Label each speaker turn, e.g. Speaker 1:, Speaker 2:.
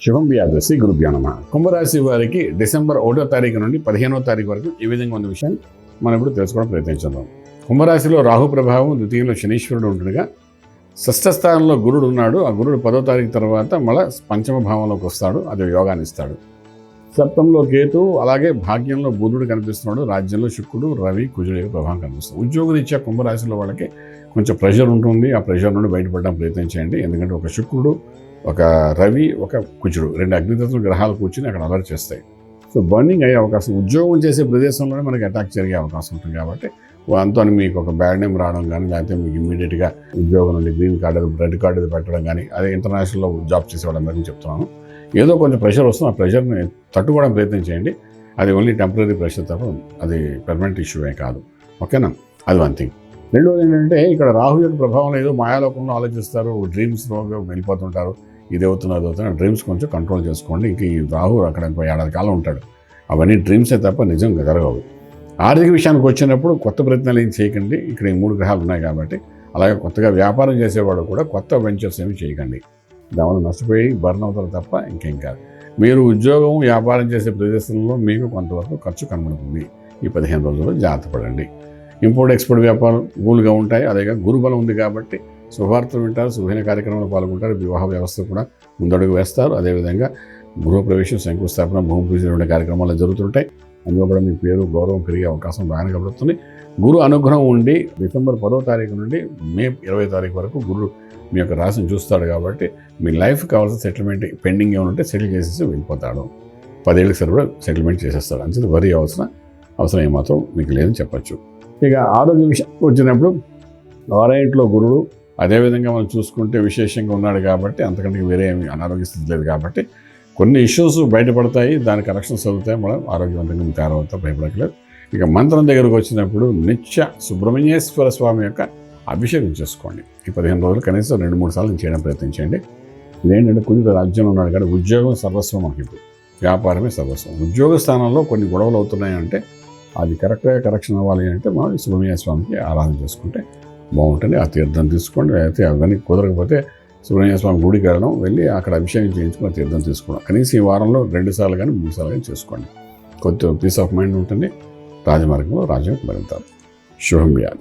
Speaker 1: శుభం వ్యాధి శ్రీ గురుభ్యో నమః. కుంభరాశి వారికి డిసెంబర్ 1వ తారీఖు నుండి 15వ తారీఖు వరకు ఈ విధంగా ఉన్న విషయాన్ని మనం ఇప్పుడు తెలుసుకోవడం ప్రయత్నించుదాం. కుంభరాశిలో రాహు ప్రభావం, ద్వితీయంలో శనీశ్వరుడు ఉంటుండగా షష్ఠ స్థానంలో గురుడు ఉన్నాడు. ఆ గురుడు 10వ తారీఖు తర్వాత మళ్ళీ పంచమ భావంలోకి వస్తాడు. అది యోగాన్ని ఇస్తాడు. సప్తంలో కేతు, అలాగే భాగ్యంలో బుధుడు కనిపిస్తున్నాడు. రాజ్యంలో శుక్రుడు, రవి, కుజుడు ప్రభావం కనిపిస్తుంది. ఉద్యోగరీత్యా కుంభరాశిలో వాళ్ళకి కొంచెం ప్రెషర్ ఉంటుంది. ఆ ప్రెషర్ నుండి బయటపడడం ప్రయత్నం చేయండి. ఎందుకంటే ఒక శుక్రుడు, ఒక రవి, ఒక కుజుడు, రెండు అగ్నితత్వ గ్రహాలు కూర్చుని అక్కడ అలర్ట్ చేస్తాయి. సో బర్నింగ్ అయ్యే అవకాశం, ఉద్యోగం చేసే ప్రదేశంలోనే మనకి అటాక్ జరిగే అవకాశం ఉంటుంది. కాబట్టి అంతా మీకు ఒక బ్యాడ్ నేమ్ రావడం కానీ, లేకపోతే మీకు ఇమ్మీడియట్గా ఉద్యోగం నుండి గ్రీన్ కార్డు, రెడ్ కార్డు పెట్టడం కానీ, అదే ఇంటర్నేషనల్లో జాబ్ చేసేవాళ్ళందరికీ చెప్తున్నాను. ఏదో కొంచెం ప్రెషర్ వస్తుంది. ఆ ప్రెషర్ని తట్టుకోవడం ప్రయత్నం చేయండి. అది ఓన్లీ టెంపరీ ప్రెషర్ తప్ప అది పర్మనెంట్ ఇష్యూనే కాదు. ఓకేనా? అది వన్ థింగ్. రెండోది ఏంటంటే, ఇక్కడ రాహు యొక్క ప్రభావం ఏదో మాయాలోకంలో ఆలోచిస్తారు, డ్రీమ్స్లో వెళ్ళిపోతుంటారు. ఇది అవుతున్నది డ్రీమ్స్ కొంచెం కంట్రోల్ చేసుకోండి. ఇంక ఈ రాహు అక్కడ 7 కాలం ఉంటాడు. అవన్నీ డ్రీమ్సే తప్ప నిజంగా జరగవు. ఆర్థిక విషయానికి వచ్చినప్పుడు కొత్త ప్రయత్నాలు ఏం చేయకండి. ఇక్కడ ఈ 3 గ్రహాలు ఉన్నాయి కాబట్టి. అలాగే కొత్తగా వ్యాపారం చేసేవాడు కూడా కొత్త వెంచర్స్ ఏమి చేయకండి. దానివల్ల నష్టపోయి బర్న్ అవుతారు తప్ప ఇంకేం కాదు. మీరు ఉద్యోగం, వ్యాపారం చేసే ప్రదేశంలో మీకు కొంతవరకు ఖర్చు కనబడుతుంది. ఈ 15 రోజుల్లో జాగ్రత్త పడండి. ఇంపోర్ట్ ఎక్స్పోర్ట్ వ్యాపారం కూల్గా ఉంటాయి. అదేగా గురుబలం ఉంది కాబట్టి శుభార్తలు వింటారు, శుభైన కార్యక్రమంలో పాల్గొంటారు. వివాహ వ్యవస్థ కూడా ముందడుగు వేస్తారు. అదేవిధంగా గృహప్రవేశం, శంకుస్థాపన, భూమి పూజ కార్యక్రమాలు జరుగుతుంటాయి. అందులో కూడా మీ పేరు, గౌరవం పెరిగే అవకాశం బాగానే కనబడుతుంది. గురు అనుగ్రహం ఉండి డిసెంబర్ 10వ తారీఖు నుండి మే 20వ తారీఖు వరకు గురుడు మీ యొక్క రాశిని చూస్తాడు. కాబట్టి మీ లైఫ్ కావాల్సిన సెటిల్మెంట్ పెండింగ్ ఏమైనా ఉంటే సెటిల్ చేసేసి వెళ్ళిపోతాడు. 10 ఏళ్ళకి సరిపడా సెటిల్మెంట్ చేసేస్తాడు. అంతే వరీ అవసరం ఏమాత్రం మీకు లేదని చెప్పచ్చు. ఇక ఆరోగ్య విషయం వచ్చినప్పుడు 6వ ఇంట్లో గురుడు, అదేవిధంగా మనం చూసుకుంటే విశేషంగా ఉన్నాడు కాబట్టి అంతకంటే వేరే ఏమి అనారోగ్య స్థితి లేదు. కాబట్టి కొన్ని ఇష్యూస్ బయటపడతాయి, దాని కరెక్షన్స్ అవుతాయి. మనం ఆరోగ్యవంతంగా తయారవుతా, భయపడట్లేదు. ఇక మంత్రం దగ్గరకు వచ్చినప్పుడు నిత్య సుబ్రహ్మణ్యేశ్వర స్వామి యొక్క అభిషేకం చేసుకోండి. ఈ 15 రోజులు కనీసం 2-3 సార్లు చేయడం ప్రయత్నించండి. ఇదేంటంటే కుజుడు రాజ్యంలో ఉన్నాడు కాబట్టి ఉద్యోగం సర్వస్వం మనకి, ఇప్పుడు వ్యాపారమే సర్వస్వం. ఉద్యోగ స్థానంలో కొన్ని గొడవలు అవుతున్నాయంటే అది కరెక్ట్గా కరెక్షన్ అవ్వాలి అంటే మనం సుబ్రహ్మణ్య స్వామికి ఆరాధన చేసుకుంటే బాగుంటుంది. ఆ తీర్థం తీసుకోండి. అయితే అవన్నీ కుదరకపోతే సుబ్రహ్మణ్య స్వామి గుడికి వెళ్ళి అక్కడ అభిషేకం చేయించుకుని తీర్థం తీసుకోవడం. కనీసం ఈ వారంలో 2 సార్లు కానీ 3 సార్లు కానీ చేసుకోండి. కొద్దిగా పీస్ ఆఫ్ మైండ్ ఉంటుంది. రాజమార్గంలో రాజ్యం మరింతారు. శుభం వ్యాధ.